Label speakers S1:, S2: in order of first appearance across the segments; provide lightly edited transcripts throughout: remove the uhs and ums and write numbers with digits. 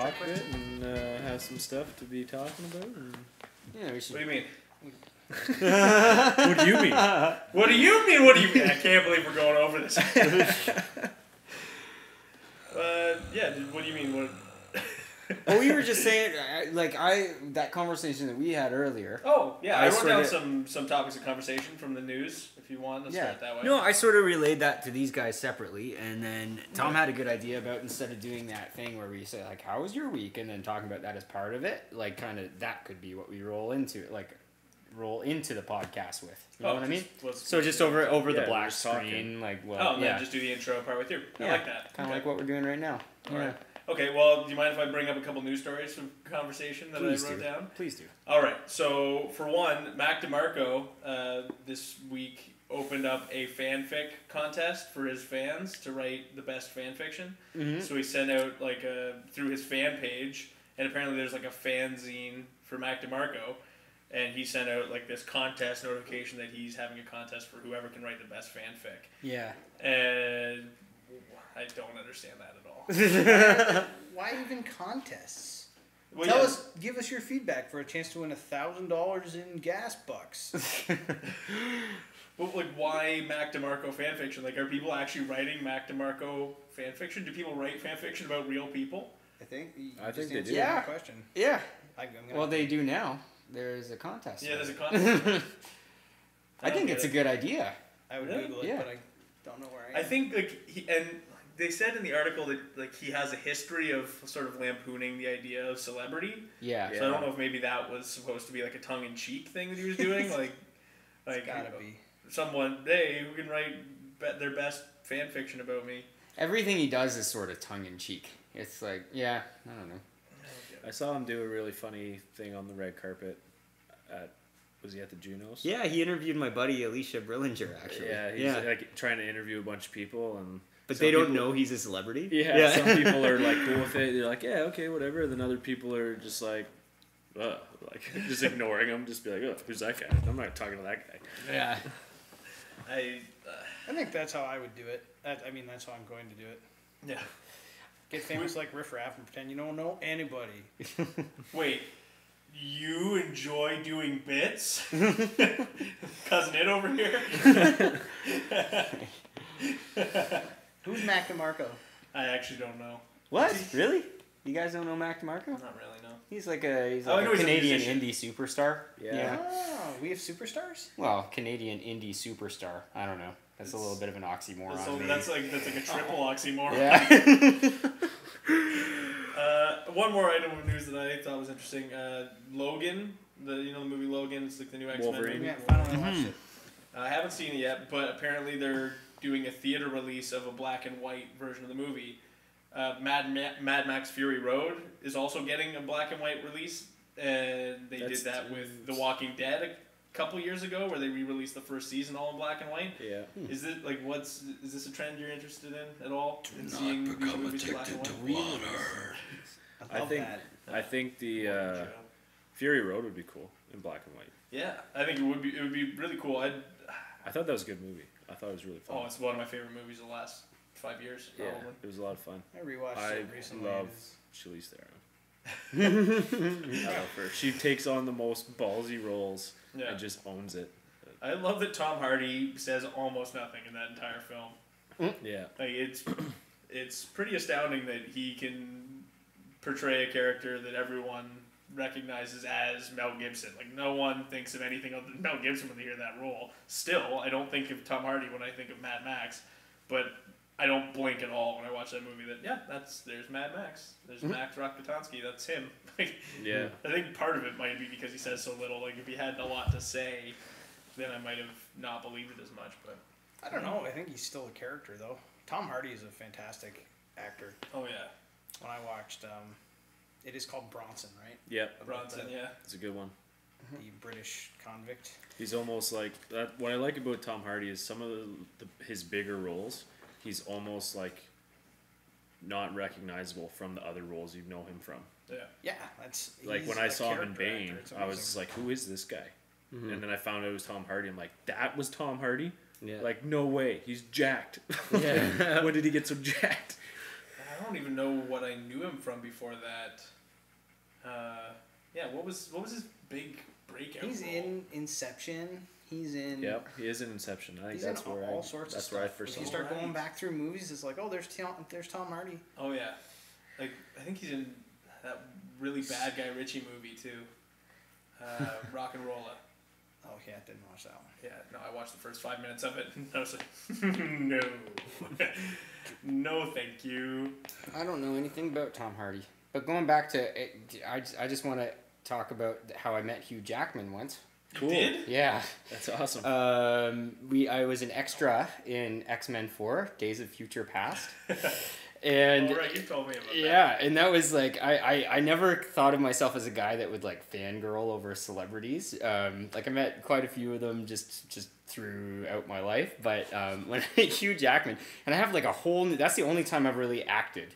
S1: talk a bit and have some stuff to be talking about. And...
S2: Yeah, we should.
S3: What do you mean?
S1: What do you mean?
S3: What do you mean? What do you mean? I can't believe we're going over this. Yeah. What do you mean? What?
S2: Well, we were just saying, that conversation that we had earlier.
S3: Oh, yeah. I wrote down some topics of conversation from the news. If you want, let's start that way.
S2: No, I sort of relayed that to these guys separately, and then Tom had a good idea about instead of doing that thing where we say like, "How was your week?" and then talking about that as part of it, like kind of that could be what we roll into the podcast with. You know what I mean? So just over the black screen,
S3: just do the intro part with you. I like that.
S2: Kind of like what we're doing right now.
S3: All right. Okay, well, do you mind if I bring up a couple news stories from conversation that I wrote down?
S2: Please do.
S3: All right. So, for one, Mac DeMarco this week opened up a fanfic contest for his fans to write the best fan fiction. Mm-hmm. So he sent out through his fan page, and apparently there's like a fanzine for Mac DeMarco, and he sent out like this contest notification that he's having a contest for whoever can write the best fanfic.
S2: Yeah.
S3: And I don't understand that at all.
S4: Why even contests?
S3: Well,
S4: Give us your feedback for a chance to win $1,000 in gas bucks.
S3: Well, why Mac DeMarco fanfiction? Are people actually writing Mac DeMarco fanfiction? Do people write fanfiction about real people?
S4: I think
S1: they do.
S4: Yeah. Question.
S2: Yeah. They do now. There's a contest.
S3: Yeah, there's a contest.
S2: I think it's a good idea.
S4: I would Google it, but I don't know where I am.
S3: I think they said in the article that he has a history of sort of lampooning the idea of celebrity.
S2: Yeah.
S3: So I don't know if maybe that was supposed to be like a tongue-in-cheek thing that he was doing.
S4: It's gotta be.
S3: Someone, hey, who can write their best fan fiction about me?
S2: Everything he does is sort of tongue-in-cheek. It's like, I don't know.
S1: I saw him do a really funny thing on the red carpet was he at the Junos?
S2: Yeah, he interviewed my buddy Alicia Brillinger, actually.
S1: Yeah, he's trying to interview a bunch of people,
S2: but they don't know he's a celebrity?
S1: Yeah, some people are cool with it. They're like, yeah, okay, whatever. Then other people are just just ignoring him. Just be like, oh, who's that guy? I'm not talking to that guy.
S2: Yeah.
S4: I think that's how I would do it. That's how I'm going to do it.
S3: Yeah.
S4: Get famous like Riff Raff and pretend you don't know anybody.
S3: Wait, you enjoy doing bits? Cousin It over here?
S4: Who's Mac DeMarco?
S3: I actually don't know.
S2: What? Really? You guys don't know Mac DeMarco?
S3: Not really, no.
S2: He's like a Canadian indie superstar.
S1: Yeah.
S4: Oh, we have superstars?
S2: Well, Canadian indie superstar. I don't know. That's a little bit of an oxymoron.
S3: That's like a triple oxymoron.
S2: Yeah.
S3: One more item of news that I thought was interesting. Logan, the movie Logan. It's like the new XMen movie.
S4: Yeah, finally watched it.
S3: I haven't seen it yet, but apparently they're doing a theater release of a black and white version of the movie. Mad Max Fury Road is also getting a black and white release, and they did that with The Walking Dead a couple years ago, where they re-released the first season all in black and white.
S1: Yeah.
S3: Is it is this a trend you're interested in at all? In seeing these movies in black and white?
S1: I think the Fury Road would be cool in black and white.
S3: Yeah, I think it would be really cool.
S1: I thought that was a good movie. I thought it was really fun.
S3: Oh, it's one of my favorite movies of the last 5 years.
S1: Yeah, it was a lot of fun.
S4: I rewatched it recently.
S1: I love Charlize Theron. I love her. She takes on the most ballsy roles and just owns it.
S3: I love that Tom Hardy says almost nothing in that entire film.
S1: Yeah.
S3: It's pretty astounding that he can portray a character that everyone recognizes as Mel Gibson. No one thinks of anything other than Mel Gibson when they hear that role. Still, I don't think of Tom Hardy when I think of Mad Max, but I don't blink at all when I watch that movie. There's Mad Max. There's Max Rokitansky. That's him.
S1: Yeah.
S3: I think part of it might be because he says so little. If he had a lot to say, then I might have not believed it as much. But
S4: I don't know. I think he's still a character though. Tom Hardy is a fantastic actor.
S3: Oh yeah.
S4: When I watched, it is called Bronson, right?
S1: Yep.
S3: Bronson, yeah.
S1: It's a good one.
S4: The British convict.
S1: He's almost like that. What I like about Tom Hardy is some of his bigger roles. He's almost not recognizable from the other roles you know him from.
S3: Yeah.
S4: Yeah, that's
S1: when I saw him in Bane, I was just like, "Who is this guy?" Mm-hmm. And then I found out it was Tom Hardy. I'm like, "That was Tom Hardy."
S2: Yeah.
S1: No way. He's jacked.
S2: Yeah.
S1: When did he get so jacked?
S3: don't even know what I knew him from before that. What was his big breakout?
S4: He's
S3: role?
S4: in Inception. He's in.
S1: Yep, he is in Inception. I think that's where
S4: all sorts of stuff.
S1: where I first
S4: If
S1: saw
S4: you
S1: him.
S4: start going back through movies, it's like, oh, there's Tom Hardy.
S3: Oh yeah, like I think he's in that really bad Guy Ritchie movie too. Rock and Rolla.
S4: Oh yeah, I didn't watch that one.
S3: Yeah, no, I watched the first 5 minutes of it. And I was like, no, no, thank you.
S2: I don't know anything about Tom Hardy. But going back to it, I just want to talk about how I met Hugh Jackman once.
S1: Cool.
S3: You did?
S2: Yeah.
S1: That's awesome.
S2: I was an extra in XMen 4, Days of Future Past. And
S3: oh, right, you told me about that.
S2: yeah, and that was like I never thought of myself as a guy that would like fangirl over celebrities. Like I met quite a few of them just throughout my life, but when I met Hugh Jackman, and I have like that's the only time I've really acted.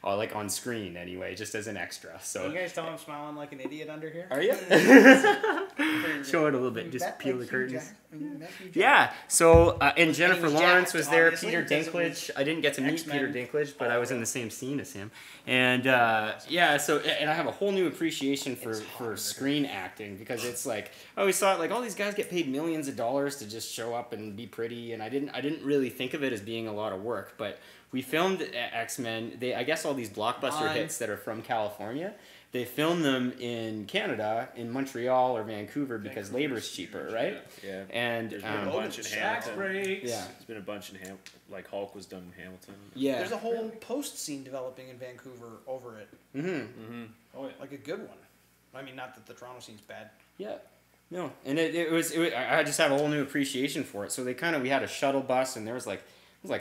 S2: Like on screen anyway, just as an extra. So
S4: you guys tell I'm smiling like an idiot under here.
S2: Are you? Show it a little bit. Just peel the curtains. Yeah. So and Jennifer Lawrence was there. Peter Dinklage. I didn't get to meet
S4: X-Men.
S2: Peter Dinklage, but I was in the same scene as him. And yeah. So and I have a whole new appreciation for screen acting because it's like I always thought like all these guys get paid millions of dollars to just show up and be pretty, and I didn't really think of it as being a lot of work, but. We filmed X-Men. I guess all these blockbuster hits that are from California, they film them in Canada, in Montreal or Vancouver because labor's cheaper, right?
S1: Yeah.
S2: And
S1: there's been a bunch in Hamilton.
S3: Breaks.
S2: Yeah.
S1: There's been a bunch in like Hulk was done in Hamilton.
S2: Yeah.
S4: There's a whole post scene developing in Vancouver over it.
S3: Oh yeah.
S4: Like a good one. I mean, not that the Toronto scene's bad.
S2: Yeah. No. And it was I just have a whole new appreciation for it. So we had a shuttle bus and there was like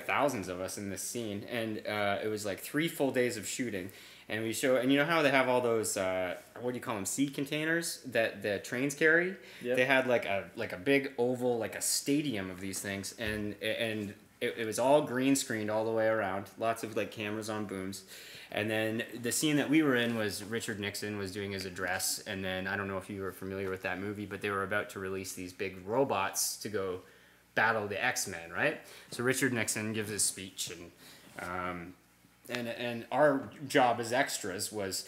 S2: thousands of us in this scene, and it was like 3 full days of shooting, and you know how they have all those what do you call them, seed containers that the trains carry?
S1: Yep.
S2: They had like a big oval, like a stadium of these things, and it was all green screened all the way around, lots of like cameras on booms. And then the scene that we were in was Richard Nixon was doing his address, and then I don't know if you were familiar with that movie, but they were about to release these big robots to go battle the X-Men, right? So Richard Nixon gives his speech, and our job as extras was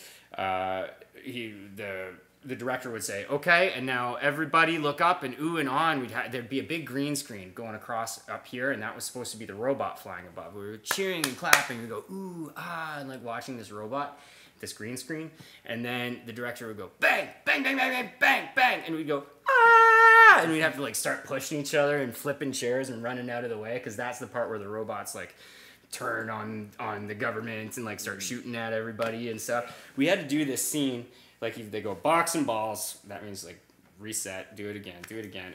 S2: the director would say, okay, and now everybody look up and ooh and on. There'd be a big green screen going across up here, and that was supposed to be the robot flying above. We were cheering and clapping. We'd go ooh ah, and like watching this robot, this green screen, and then the director would go bang, bang, bang, bang, bang, bang, bang, and we'd go ah, and we'd have to like start pushing each other and flipping chairs and running out of the way because that's the part where the robots like turn on the government and like start shooting at everybody and stuff. We had to do this scene like if they go box and balls, that means like reset, do it again,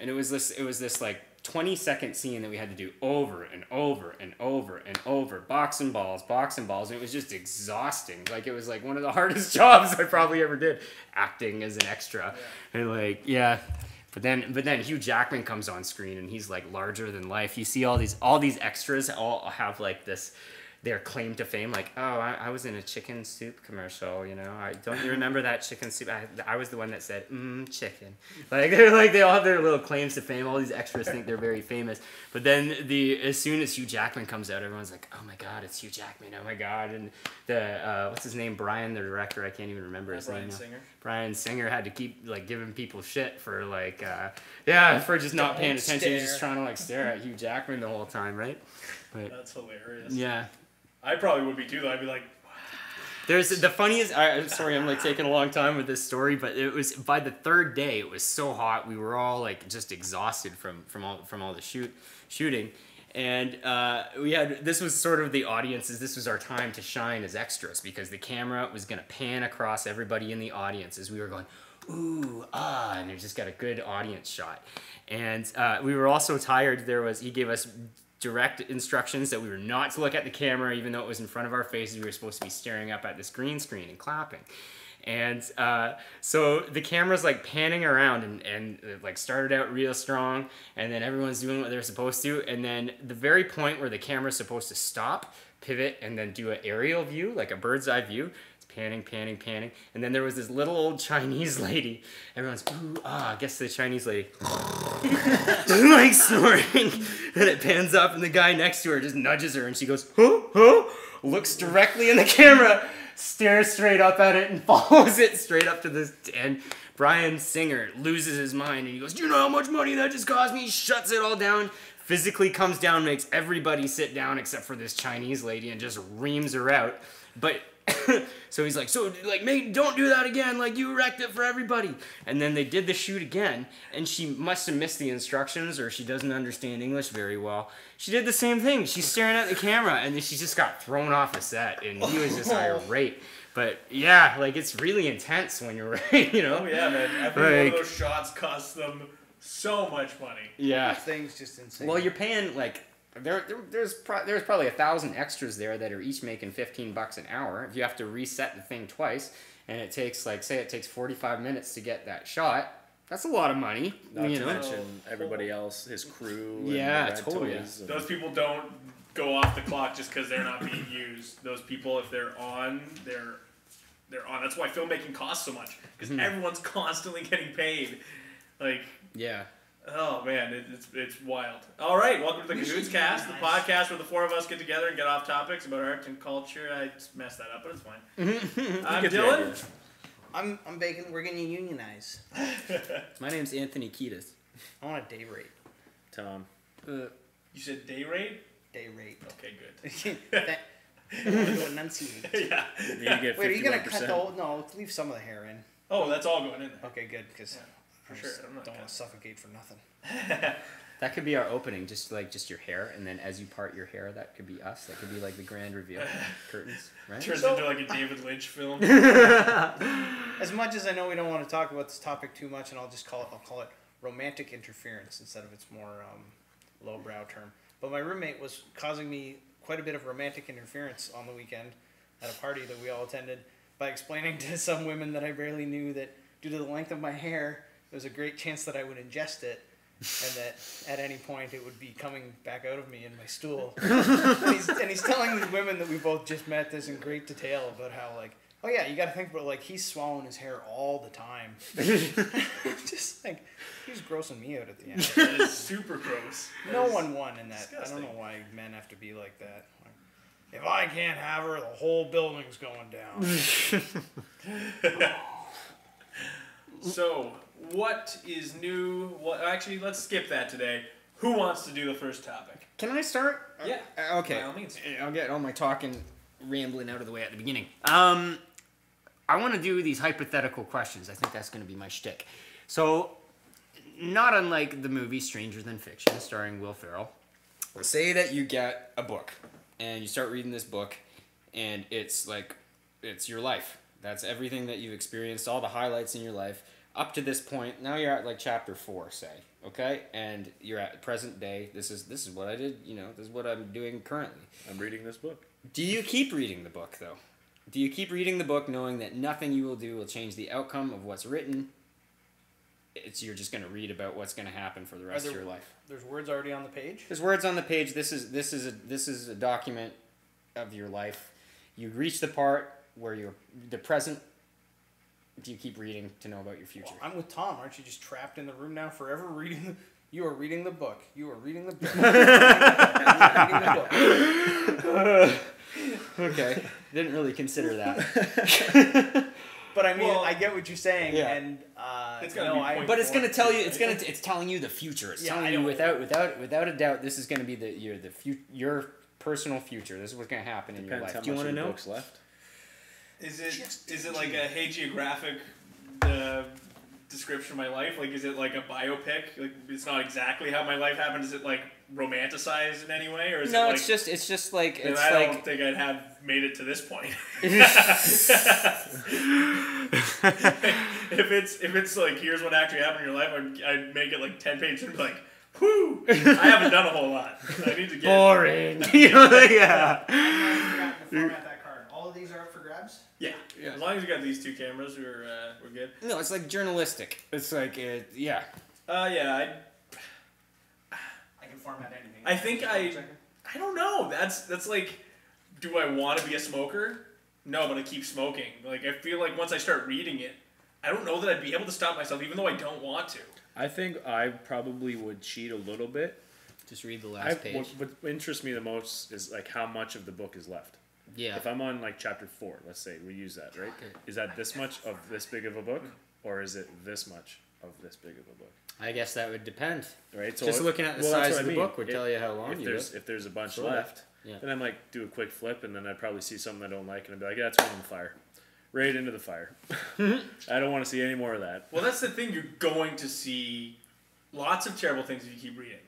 S2: and it was this like 20-second scene that we had to do over and over and over and over, box and balls, and it was just exhausting. Like it was like one of the hardest jobs I probably ever did, acting as an extra. Yeah. And like but then Hugh Jackman comes on screen and he's like larger than life. You see all these extras all have like this their claim to fame, like, oh, I was in a chicken soup commercial, you know. Don't you remember that chicken soup? I was the one that said, chicken. They all have their little claims to fame. All these extras think they're very famous. But then as soon as Hugh Jackman comes out, everyone's like, oh my God, it's Hugh Jackman. Oh my God. And what's his name? Brian, the director, I can't even remember his name. Brian Singer had to keep like giving people shit for like, for just not paying attention, just trying to like stare at Hugh Jackman the whole time, right? But,
S3: that's hilarious.
S2: Yeah.
S3: I probably would be too, though. I'd be like,
S2: there's the funniest. I'm sorry, I'm like taking a long time with this story, but it was by the third day. It was so hot. We were all like just exhausted from all the shooting, and this was sort of the audiences. This was our time to shine as extras because the camera was gonna pan across everybody in the audience as we were going, ooh ah, and it just got a good audience shot. And we were all so tired. He gave us direct instructions that we were not to look at the camera even though it was in front of our faces. We were supposed to be staring up at this green screen and clapping. And so the camera's like panning around and it like started out real strong and then everyone's doing what they're supposed to, and then the very point where the camera's supposed to stop, pivot, and then do an aerial view, like a bird's eye view, panning, and then there was this little old Chinese lady. Everyone's ooh ah, I guess the Chinese lady like snoring, and it pans up, and the guy next to her just nudges her, and she goes huh, looks directly in the camera, stares straight up at it, and follows it straight up to this. And Brian Singer loses his mind, and he goes, "Do you know how much money that just cost me?" He shuts it all down, physically comes down, makes everybody sit down except for this Chinese lady, and just reams her out. But so he's like, mate, don't do that again. Like, you wrecked it for everybody. And then they did the shoot again, and she must have missed the instructions, or she doesn't understand English very well. She did the same thing. She's staring at the camera, and then she just got thrown off the set, and he was just irate. But yeah, like, it's really intense when you're right, you know?
S3: Oh yeah, man. Every one of those shots costs them so much money.
S2: Yeah.
S4: That thing's just insane.
S2: Well, you're paying, like, there's probably 1,000 extras there that are each making $15 an hour. If you have to reset the thing twice, and it takes, like, say it takes 45 minutes to get that shot, that's a lot of money.
S1: Not to mention everybody else, his crew.
S2: Yeah,
S1: and the
S2: totally.
S1: toys and
S3: Those people don't go off the clock just because they're not being used. Those people, if they're on, they're on. That's why filmmaking costs so much, because everyone's constantly getting paid. Like,
S2: Yeah.
S3: oh man, it's wild. All right, welcome to the Cahootcast, the podcast where the four of us get together and get off topics about art and culture. I just messed that up, but it's fine. I'm
S1: get the
S3: Dylan.
S1: idea.
S4: I'm Bacon. We're gonna unionize.
S2: My name's Anthony Kiedis.
S4: I want a day rate.
S1: Tom.
S3: You said day rate?
S4: Day rate.
S3: Okay, good.
S4: I want to go enunciate.
S3: Yeah.
S1: You get 51%.
S4: Wait, are you gonna cut the whole? No, leave some of the hair in.
S3: Oh, that's all going in there.
S4: Okay, good, because
S3: For sure. I'm not
S4: don't
S3: gonna-
S4: want to suffocate for nothing.
S2: That could be our opening, just your hair, and then as you part your hair, that could be us. That could be like the grand reveal curtains, right?
S3: Turns into like a David Lynch film.
S4: As much as I know we don't want to talk about this topic too much, and I'll call it romantic interference instead of its more lowbrow term. But my roommate was causing me quite a bit of romantic interference on the weekend at a party that we all attended by explaining to some women that I barely knew that due to the length of my hair, there was a great chance that I would ingest it, and that at any point it would be coming back out of me in my stool. and he's telling these women that we both just met this in great detail about how, like, oh yeah, you got to think about, like, he's swallowing his hair all the time. Just like, he was grossing me out at the end.
S3: That is super gross.
S4: No one won in that.
S3: disgusting.
S4: I don't know why men have to be like that. Like, if I can't have her, the whole building's going down.
S3: So, what is new? Actually, let's skip that today. Who wants to do the first topic?
S2: Can I start?
S3: Yeah.
S2: Okay.
S3: By all means.
S2: I'll get all my talking, rambling out of the way at the beginning. I want to do these hypothetical questions. I think that's going to be my shtick. So, not unlike the movie Stranger Than Fiction, starring Will Ferrell. Say that you get a book, and you start reading this book, and it's your life. That's everything that you've experienced, all the highlights in your life. Up to this point, now you're at like chapter 4, say, okay? And you're at present day. This is what I did, this is what I'm doing currently.
S1: I'm reading this book.
S2: Do you keep reading the book, though? Do you keep reading the book knowing that nothing you will do will change the outcome of what's written? You're just going to read about what's going to happen for the rest of your life.
S4: There's words already on the page?
S2: There's words on the page. This is a document of your life. You reach the part where you're the present. Do you keep reading to know about your future?
S4: Well, I'm with Tom. Aren't you just trapped in the room now forever reading? You are reading the book. You are reading the book.
S2: Okay. Didn't really consider that.
S4: But I mean,
S3: Well,
S4: I get what you're saying,
S2: yeah.
S4: and
S3: It's gotta be point
S2: But it's going to tell you.
S3: Yeah.
S2: It's telling you the future. It's
S4: Yeah,
S2: telling
S4: I
S2: you
S4: know.
S2: without a doubt. This is going to be your personal future. This is what's going to happen in your
S1: Depends
S2: life.
S1: how
S2: Do you
S1: much
S2: want
S1: of
S2: to
S1: the
S2: know?
S1: book's left.
S3: Is it like a hagiographic description of my life? Like, is it like a biopic? Like, it's not exactly how my life happened. Is it like romanticized in any way, or is
S2: No,
S3: it like?
S2: it's just like
S3: Then
S2: it's
S3: I
S2: like
S3: don't think I'd have made it to this point. If it's like, here's what actually happened in your life, I'd make it like 10 pages and be like, whew, I haven't done a whole lot. I need to get
S2: boring. Yeah.
S4: I forgot to format that card. All of these are up for grabs?
S3: Yeah. As long as you got these two cameras, we're good.
S2: No, it's like journalistic. It's like yeah.
S3: Yeah,
S4: I can format anything.
S3: I think I don't know. That's like, do I want to be a smoker? No, but I keep smoking. Like, I feel like once I start reading it, I don't know that I'd be able to stop myself, even though I don't want to.
S1: I think I probably would cheat a little bit.
S2: Just read the last page.
S1: What interests me the most is like how much of the book is left.
S2: Yeah.
S1: If I'm on like chapter 4, let's say we use that, right? Is that this much of this big of a book, or is it this much of this big of a book?
S2: I guess that would depend.
S1: Right. So
S2: Just looking at the
S1: well, that's
S2: size
S1: what
S2: of the
S1: I mean.
S2: book would tell you how long
S1: if there's a bunch
S2: Sort of.
S1: left,
S2: Yeah.
S1: then I might do a quick flip, and then I'd probably see something I don't like, and I'd be like, yeah, it's going in the fire. Right into the fire. I don't want to see any more of that.
S3: Well, that's the thing. You're going to see lots of terrible things if you keep reading.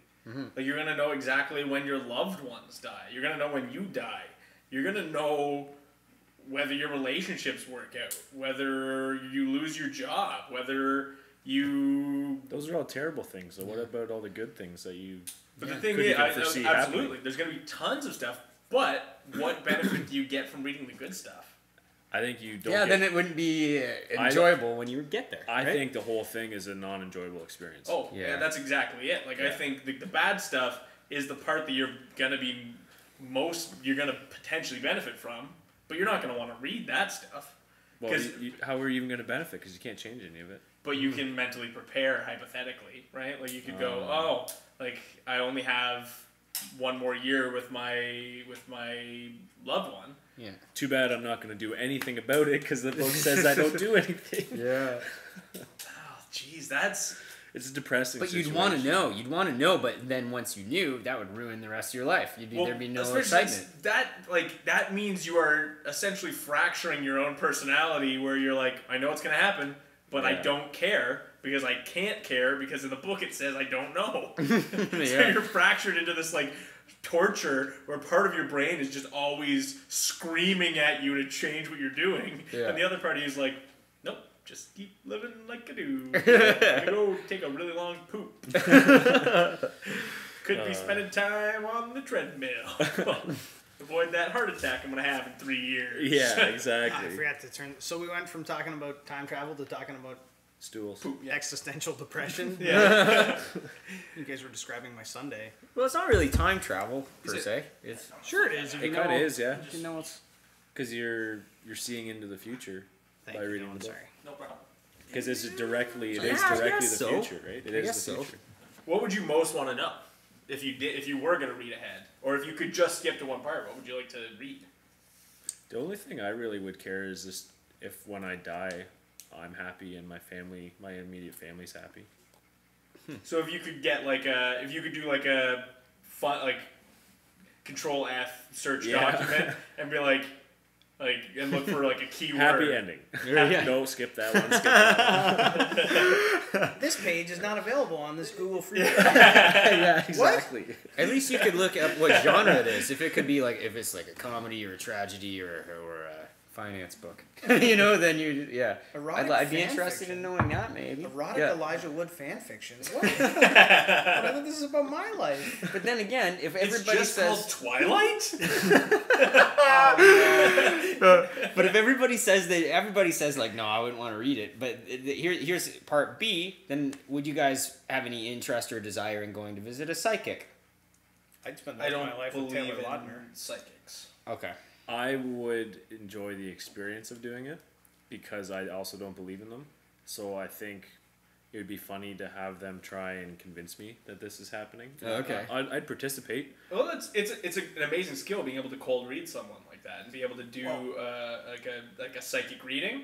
S3: Like, you're going to know exactly when your loved ones die. You're going to know when you die. You're going to know whether your relationships work out, whether you lose your job, whether you...
S1: Those are all terrible things. So what about all the good things that you...
S3: But the thing
S1: couldn't
S3: is,
S1: even foresee
S3: absolutely,
S1: happening?
S3: there's going to be tons of stuff, but what benefit do you get from reading the good stuff?
S1: I think you don't
S2: Yeah,
S1: get...
S2: then it wouldn't be enjoyable when you get there.
S1: I
S2: right?
S1: think the whole thing is a non-enjoyable experience.
S3: Oh,
S2: Yeah.
S3: yeah, that's exactly it. Like, I
S1: Yeah.
S3: think the bad stuff is the part that you're going to be you're going to potentially benefit from, but you're not going to want to read that stuff.
S1: Well, how are you even going to benefit? Because you can't change any of it.
S3: But you can mentally prepare hypothetically, right? Like, you could go, like, I only have one more year with my loved one.
S2: Yeah.
S1: Too bad I'm not going to do anything about it because the book says I don't do anything.
S2: Yeah.
S3: Oh, jeez, that's...
S1: It's a depressing
S2: But
S1: situation.
S2: you'd want to know. You'd want to know, but then once you knew, that would ruin the rest of your life. There'd be no
S3: especially
S2: excitement.
S3: since that means you are essentially fracturing your own personality, where you're like, I know it's gonna happen, but I
S1: Yeah.
S3: don't care because I can't care because in the book it says I don't know. So
S2: Yeah.
S3: you're fractured into this like torture where part of your brain is just always screaming at you to change what you're doing,
S2: Yeah.
S3: and the other part is like, nope. Just keep living like I do. I'm gonna go take a really long poop. Could be spending time on the treadmill. Avoid that heart attack I'm gonna have in 3 years.
S1: Yeah,
S4: I
S1: exactly.
S4: forgot to turn. So we went from talking about time travel to talking about
S1: Stools.
S4: existential depression.
S3: Yeah.
S4: You guys were describing my Sunday.
S2: Well, it's not really time travel per
S3: it?
S2: se. It's
S4: Sure, it is. If
S1: It
S4: you
S1: kind
S4: know,
S1: of is, yeah.
S4: if you know what's.
S1: Because you're seeing into the future
S4: Thank
S1: by
S4: you,
S1: reading
S4: Dylan,
S1: the book.
S4: sorry.
S3: No problem.
S1: Because it's directly, it
S2: Yeah,
S1: is
S2: I
S1: directly
S2: guess
S1: the
S2: so.
S1: future, right? It
S2: I
S1: is
S2: guess
S1: the
S2: so.
S1: future.
S3: What would you most want to know if you were gonna read ahead, or if you could just skip to one part? What would you like to read?
S1: The only thing I really would care is just if when I die, I'm happy and my immediate family's happy.
S3: So if you could get if you could do like a fun Control F search
S1: Yeah.
S3: document and be and look for like a keyword.
S1: Happy ending.
S2: Yeah.
S1: No, skip that one. Skip that one.
S4: This page is not available on this Google free.
S1: Yeah, exactly.
S2: at least you could look up what genre it is. If it could be like if it's like a comedy or a tragedy or a finance book, then
S4: Erotic
S2: I'd be
S4: fan
S2: interested
S4: fiction.
S2: in knowing that maybe.
S4: Erotic
S2: Yeah.
S4: Elijah Wood fan fiction. What? I thought this is about my life.
S2: But then again, if
S3: It's
S2: everybody
S3: just
S2: says,
S3: called Twilight.
S2: but if everybody says like, no, I wouldn't want to read it. But here's part B. Then would you guys have any interest or desire in going to visit a psychic?
S4: I'd spend
S3: I
S4: most of
S3: don't
S4: my life with
S3: believe
S4: Taylor
S3: in
S4: Lautner.
S3: psychics.
S2: Okay.
S1: I would enjoy the experience of doing it because I also don't believe in them. So I think it would be funny to have them try and convince me that this is happening.
S2: Okay.
S1: I'd participate.
S3: Well, it's an amazing skill being able to cold read someone like that and be able to do like a psychic reading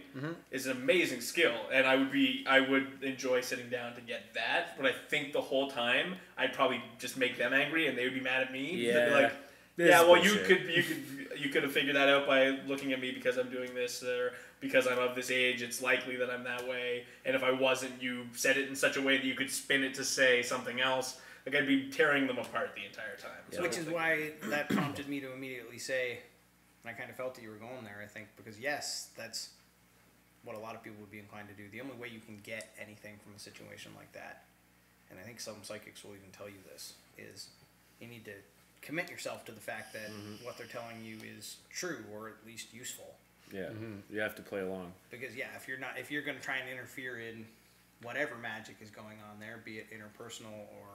S3: is an amazing skill, and I would enjoy sitting down to get that. But I think the whole time I'd probably just make them angry and they would be mad at me.
S1: Yeah.
S3: They'd be like,
S1: This
S3: yeah,
S1: is
S3: well,
S1: bullshit.
S3: you could have figured that out by looking at me because I'm doing this or because I'm of this age. It's likely that I'm that way, and if I wasn't, you said it in such a way that you could spin it to say something else. Like, I'd be tearing them apart the entire time. So
S4: Which is why that prompted me to immediately say, and I kind of felt that you were going there, I think, because yes, that's what a lot of people would be inclined to do. The only way you can get anything from a situation like that, and I think some psychics will even tell you this, is you need to commit yourself to the fact that what they're telling you is true or at least useful.
S1: Yeah, you have to play along.
S4: Because if you're going to try and interfere in whatever magic is going on there, be it interpersonal or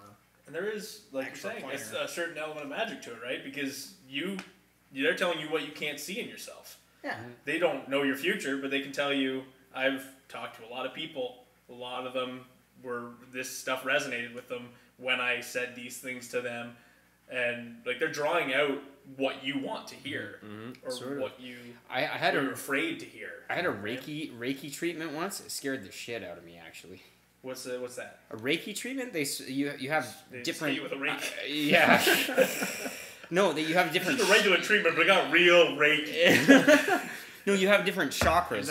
S3: and there is, like you're saying,
S4: extra
S3: a certain element of magic to it, right? Because they're telling you what you can't see in yourself.
S4: yeah,
S3: They don't know your future, but they can tell you. I've talked to a lot of people. A lot of them this stuff resonated with them when I said these things to them. and like they're drawing out what you want to hear or
S2: Sort of.
S3: what you
S2: I had
S3: you're afraid to hear.
S2: I had a Reiki treatment once. It scared the shit out of me, actually.
S3: What's that?
S2: A Reiki treatment? You have
S3: They
S2: different.
S3: Just hit you with a Reiki.
S2: Yeah. No, that you have different.
S3: This is a regular treatment, but I got real Reiki.
S2: No, you have different chakras.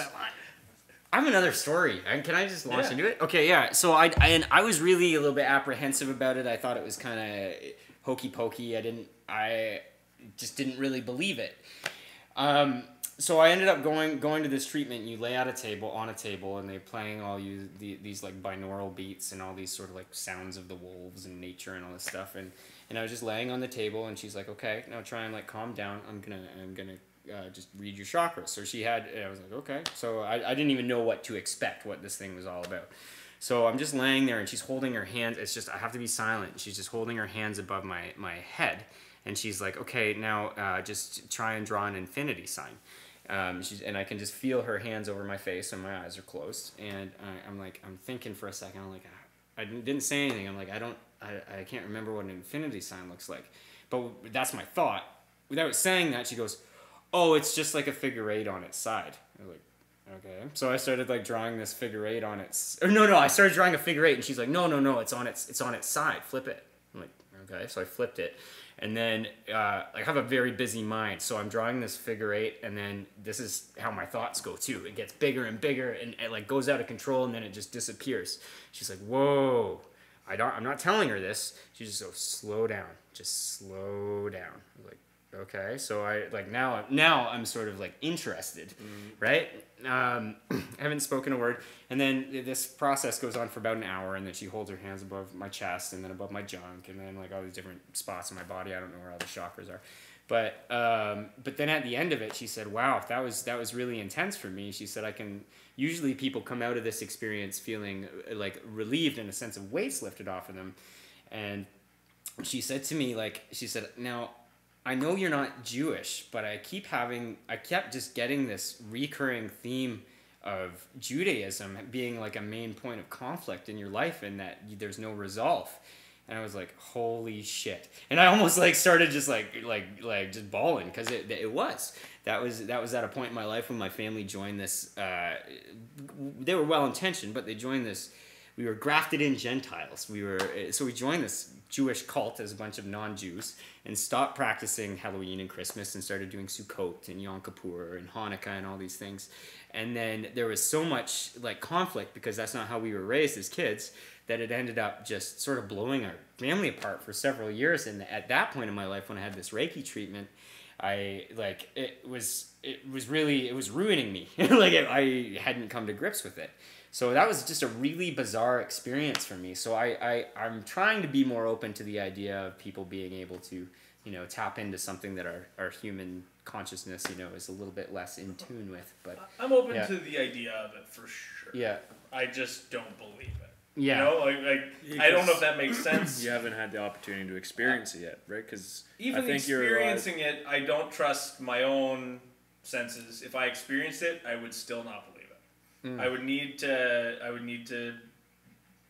S2: I have another story. Can I just launch into it? Okay, yeah. So I was really a little bit apprehensive about it. I thought it was kind of hokey pokey. I just didn't really believe it. So I ended up going to this treatment. You lay on a table, and they're playing all these like binaural beats and all these sort of like sounds of the wolves and nature and all this stuff. And I was just laying on the table, and she's like, "Okay, now try and like calm down. I'm gonna just read your chakras." So I was like, "Okay." So I didn't even know what to expect, what this thing was all about. So I'm just laying there, and she's holding her hands. It's just I have to be silent. She's just holding her hands above my head, and she's like, "Okay, now just try and draw an infinity sign." And I can just feel her hands over my face, and my eyes are closed. And I'm thinking for a second. I'm like, I didn't say anything. I'm like, I can't remember what an infinity sign looks like. But that's my thought. Without saying that, she goes, "Oh, it's just like a figure 8 on its side." I was like, okay. So I started like drawing this figure 8 on its. Or no, I started drawing a figure 8, and she's like, no, it's on its side. Flip it. I'm like, okay. So I flipped it. And then I have a very busy mind, so I'm drawing this figure 8, and then this is how my thoughts go too. It gets bigger and bigger, and it like goes out of control, and then it just disappears. She's like, "Whoa!" I'm not telling her this. She just goes, "Slow down, just slow down." I'm like, okay. So I like now I'm sort of like interested, right? I haven't spoken a word, and then this process goes on for about an hour, and then she holds her hands above my chest, and then above my junk, and then like all these different spots in my body. I don't know where all the chakras are, but then at the end of it, she said, "Wow, that was really intense for me." She said, usually people come out of this experience feeling like relieved and a sense of weights lifted off of them, and she said to me, "Now, I know you're not Jewish, but I kept just getting this recurring theme of Judaism being like a main point of conflict in your life, and that there's no resolve." And I was like, "Holy shit!" And I almost like started just like just bawling, because it was at a point in my life when my family joined this. They were well intentioned, but they joined this. We were grafted in Gentiles. We joined this Jewish cult as a bunch of non-Jews, and stopped practicing Halloween and Christmas, and started doing Sukkot and Yom Kippur and Hanukkah and all these things. And then there was so much like conflict, because that's not how we were raised as kids, that it ended up just sort of blowing our family apart for several years. And at that point in my life, when I had this Reiki treatment, it was ruining me. I hadn't come to grips with it. So that was just a really bizarre experience for me. So I'm trying to be more open to the idea of people being able to, tap into something that our human consciousness, is a little bit less in tune with. But
S3: I'm open to the idea of it for sure.
S2: Yeah.
S3: I just don't believe it.
S2: Yeah.
S3: I don't know if that makes sense.
S1: You haven't had the opportunity to experience it yet, right? Because
S3: even experiencing it, I don't trust my own senses. If I experienced it, I would still not believe it. I would need to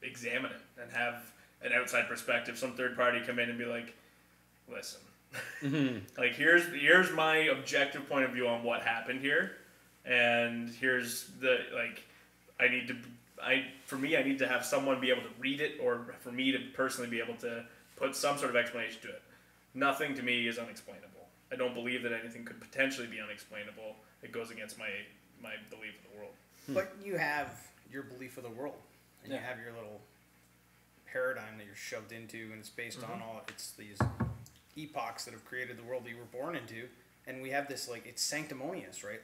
S3: examine it and have an outside perspective, some third party come in and be like, "Listen, like here's my objective point of view on what happened here, and here's I need to have someone be able to read it, or for me to personally be able to put some sort of explanation to it. Nothing to me is unexplainable. I don't believe that anything could potentially be unexplainable. It goes against my belief of the world."
S4: But you have your belief of the world, and you have your little paradigm that you're shoved into, and it's based on it's these epochs that have created the world that you were born into, and we have this it's sanctimonious, right?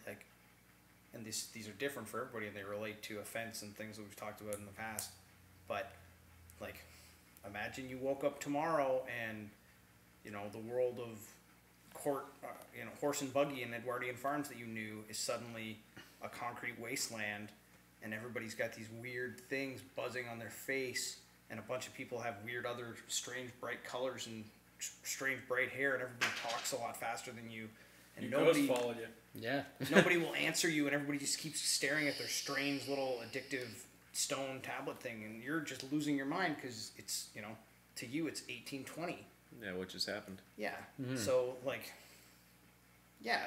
S4: And these are different for everybody, and they relate to offense and things that we've talked about in the past. But imagine you woke up tomorrow, and the world of horse and buggy and Edwardian farms that you knew is suddenly a concrete wasteland, and everybody's got these weird things buzzing on their face, and a bunch of people have weird other strange bright colors and strange bright hair, and everybody talks a lot faster than you, and nobody
S3: followed you.
S2: Yeah.
S4: Nobody will answer you, and everybody just keeps staring at their strange little addictive stone tablet thing, and you're just losing your mind because it's to you it's 1820,
S1: Yeah, what just happened?
S4: Yeah.
S2: Mhm.
S4: So like, yeah,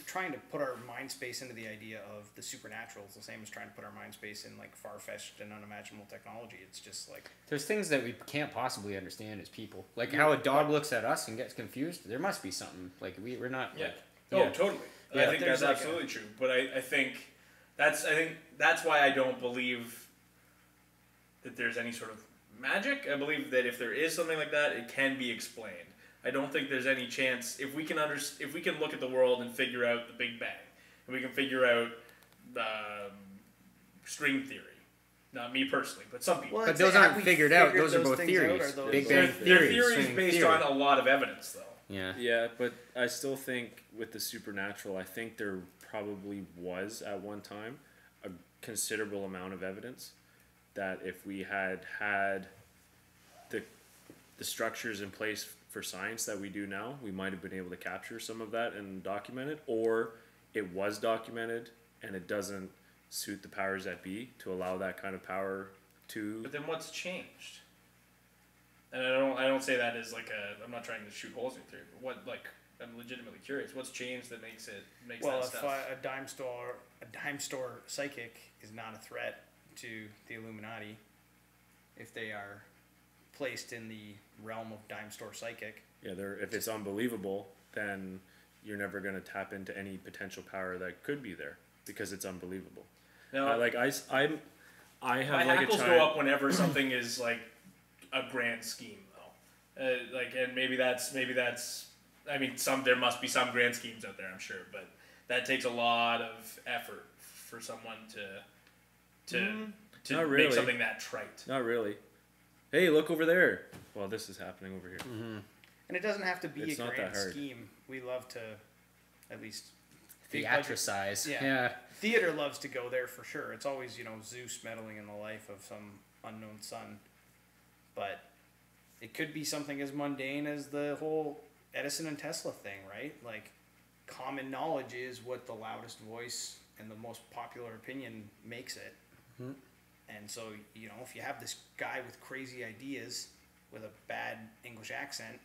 S4: trying to put our mind space into the idea of the supernatural is the same as trying to put our mind space in like far-fetched and unimaginable technology. It's just like,
S2: There's things that we can't possibly understand as people. Like how a dog looks at us and gets confused. There must be something. Like we're not.
S3: Yeah.
S2: Like,
S3: Oh,
S2: yeah.
S3: totally.
S2: Yeah,
S3: I think
S4: there's
S3: that's
S4: like
S3: absolutely true. But I think that's why I don't believe that there's any sort of magic. I believe that if there is something like that, it can be explained. I don't think there's any chance if we can look at the world and figure out the Big Bang, and we can figure out string theory. Not me personally, but some people.
S4: well,
S2: But
S4: it's
S2: those
S4: like,
S2: aren't
S4: have we
S2: figured out.
S4: figured
S2: Those are both
S4: things
S2: theories.
S4: out? Are those-
S2: Big
S3: Their
S2: Bang theory.
S3: theory is
S2: string
S3: based
S2: theory.
S3: on a lot of evidence, though.
S2: Yeah.
S1: Yeah, but I still think with the supernatural, I think there probably was at one time a considerable amount of evidence that if we had the structures in place for science that we do now, we might have been able to capture some of that and document it, or it was documented and it doesn't suit the powers that be to allow that kind of power to.
S3: But then what's changed? And I don't say that as like I'm not trying to shoot holes in your theory, but what, like, I'm legitimately curious. What's changed that makes
S4: Well,
S3: that
S4: if
S3: stuff?
S4: a dime store psychic is not a threat to the Illuminati, if they are placed in the realm of dime store psychic,
S1: Yeah, if it's unbelievable, then you're never going to tap into any potential power that could be there because it's unbelievable.
S3: No,
S1: I have
S3: my
S1: like
S3: hackles
S1: a
S3: go up whenever something is like a grand scheme, though. And maybe that's. I mean, there must be some grand schemes out there, I'm sure, but that takes a lot of effort for someone to
S1: Not
S3: make
S1: really.
S3: something that trite.
S1: Not really. Hey, look over there. Well, this is happening over here.
S4: and it doesn't have to be
S1: It's
S4: a
S1: not
S4: grand
S1: that hard.
S4: scheme. We love to, at least, big budget-
S2: Theatricize.
S4: Yeah.
S2: Yeah.
S4: Theater loves to go there for sure. It's always, Zeus meddling in the life of some unknown son. But it could be something as mundane as the whole Edison and Tesla thing, right? Like, common knowledge is what the loudest voice and the most popular opinion makes it. And so, if you have this guy with crazy ideas with a bad English accent,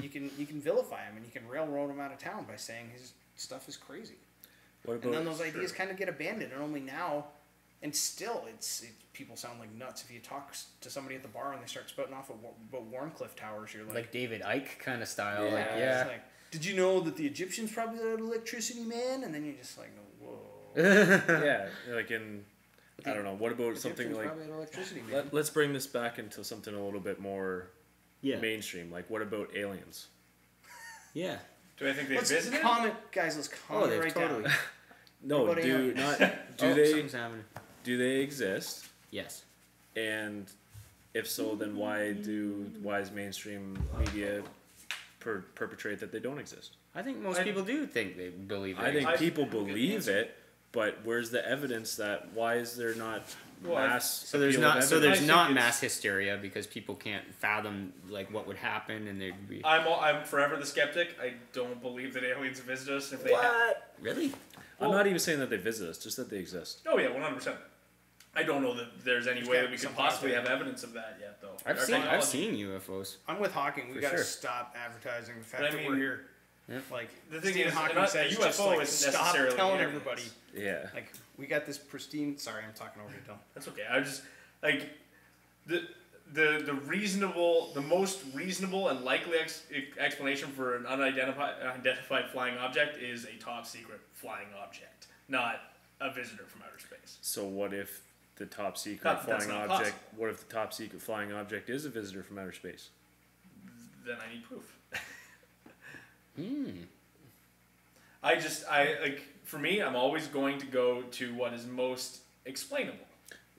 S4: you can vilify him and you can railroad him out of town by saying his stuff is crazy.
S1: What
S4: And
S1: about
S4: then those ideas kind of get abandoned, and only now, and still, people sound like nuts if you talk to somebody at the bar and they start spouting off about Warncliffe Towers. You're
S2: Like David Icke kind of style. Like,
S4: it's
S2: yeah.
S4: like, did you know that the Egyptians probably had electricity, man? And then you're just like, whoa.
S1: yeah, like I don't know. What about something
S4: Egyptians
S1: like?
S4: probably had electricity, man.
S1: Let's bring this back into something a little bit more
S2: Yeah.
S1: mainstream. Like, what about aliens?
S2: Yeah.
S3: Do I think they
S4: Let's
S3: visited?
S4: comment, guys. Let's comment
S2: they've
S4: right
S2: totally.
S4: down.
S1: No,
S4: What about
S1: do
S4: aliens?
S1: not.
S2: Oh,
S1: Do
S2: something's happening.
S1: they exist?
S2: Yes.
S1: And if so, then why is mainstream media perpetrate that they don't exist?
S2: I think most people do think they believe it.
S1: I think
S3: I-
S1: people
S3: I have a good
S1: believe
S3: answer.
S1: it, but where's the evidence that? Why is there not
S3: Well, I-
S1: mass?
S2: So there's
S1: appeal of
S2: not. So
S1: evidence?
S2: there's
S3: I think
S2: not
S3: it's-
S2: mass hysteria because people can't fathom like what would happen, and they'd be
S3: I'm forever the skeptic. I don't believe that aliens visit us. If they have,
S2: really.
S1: I'm not even saying that they visit us, just that they exist.
S3: oh yeah, 100%. I don't know that there's any way
S4: gotta
S3: that
S4: be
S3: we could
S4: something
S3: possibly
S4: out
S3: have
S4: there.
S3: evidence of that yet, though.
S2: I've
S3: Our
S2: seen
S3: technology-
S2: UFOs.
S4: I'm with Hawking. We
S2: For
S4: got to
S2: sure.
S4: stop advertising the fact
S3: But I
S4: that
S3: mean-
S4: we're here.
S2: Yeah.
S4: Like,
S3: The thing
S4: Stephen
S3: is,
S4: Hawking
S3: a
S4: says,
S3: UFO
S4: just like,
S3: isn't
S4: stop
S3: necessarily
S4: telling
S3: aliens.
S4: everybody.
S1: Yeah.
S4: Like, we got this pristine. Sorry, I'm talking over you, Tom.
S3: That's okay. I just like the most reasonable and likely explanation for an unidentified flying object is a top secret flying object, not a visitor from outer space.
S1: So what if the top secret
S3: That's
S1: flying
S3: not
S1: object?
S3: possible.
S1: What if the top secret flying object is a visitor from outer space?
S3: Then I need proof.
S2: Hmm.
S3: For me, I'm always going to go to what is most explainable.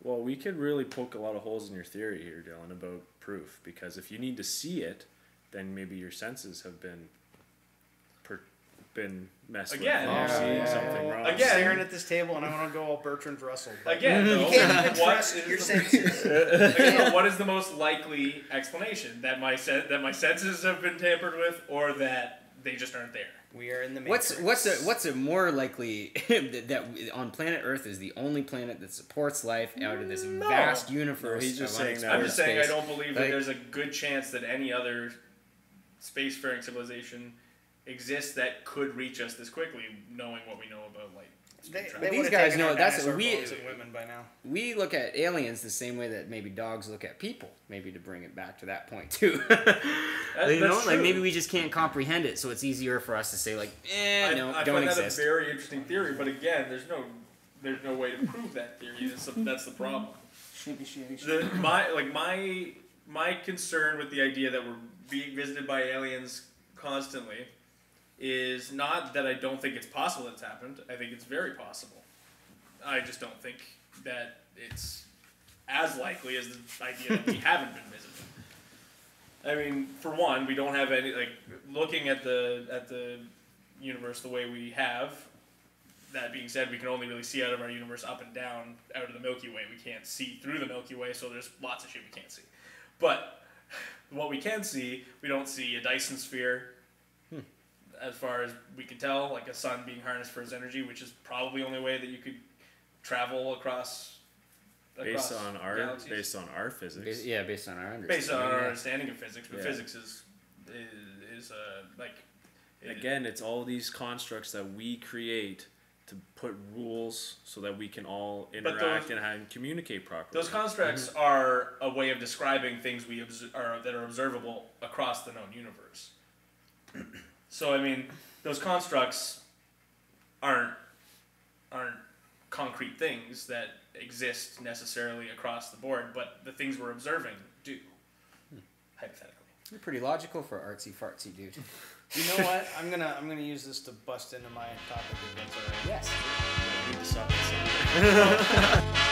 S1: Well, we could really poke a lot of holes in your theory here, Dylan, about proof. Because if you need to see it, then maybe your senses have been messed
S3: Again.
S1: with. You're
S2: Yeah,
S1: seeing
S2: yeah,
S1: something
S2: yeah.
S1: wrong.
S3: Again.
S4: Staring at this table, and I want to go all Bertrand Russell. but
S3: Again,
S4: you
S3: though,
S4: can't even
S3: what
S4: trust
S3: is
S4: your
S3: the-
S4: senses.
S3: Again, what is the most likely explanation? That my senses have been tampered with, or that they just aren't there?
S4: We are in the Matrix.
S2: What's a more likely that on planet Earth is the only planet that supports life out of this
S3: No.
S2: vast universe?
S1: No, he's just
S2: of
S1: saying that-
S3: I'm
S2: unexplored
S3: just saying I
S2: space.
S3: don't believe that
S2: Like-
S3: there's a good chance that any other spacefaring civilization exists that could reach us this quickly, knowing what we know about like speed travel.
S4: They
S2: These
S4: would've
S2: guys
S4: taken
S2: know
S4: our
S2: that's
S4: dinosaur
S2: we
S4: bones and women by now.
S2: we look at aliens the same way that maybe dogs look at people. Maybe to bring it back to that point too. You know,
S3: That's
S2: like
S3: true.
S2: maybe we just can't comprehend it, so it's easier for us to say like,
S3: I
S2: don't
S3: find
S2: exist.
S3: that a very interesting theory, but again, there's no way to prove that theory. That's the problem. My concern with the idea that we're being visited by aliens constantly is not that I don't think it's possible that it's happened. I think it's very possible. I just don't think that it's as likely as the idea that we haven't been visited. I mean, for one, we don't have any, like, looking at the universe the way we have. That being said, we can only really see out of our universe up and down out of the Milky Way. We can't see through the Milky Way, so there's lots of shit we can't see. But what we can see, we don't see a Dyson sphere, as far as we can tell, like a sun being harnessed for its energy, which is probably the only way that you could travel across
S1: Based on our
S3: galaxies.
S1: physics.
S2: Based on our understanding.
S3: Based on our
S2: yeah.
S3: understanding of physics, but
S1: Yeah.
S3: physics is like
S1: Again, it's all these constructs that we create to put rules so that we can all interact and communicate properly.
S3: Those constructs are a way of describing things that are observable across the known universe. So I mean, those constructs aren't concrete things that exist necessarily across the board, but the things we're observing do, hypothetically.
S2: You're pretty logical for artsy fartsy, dude.
S4: You know what? I'm gonna use this to bust into my topic if that's alright.
S2: Yes.
S1: I need to stop this.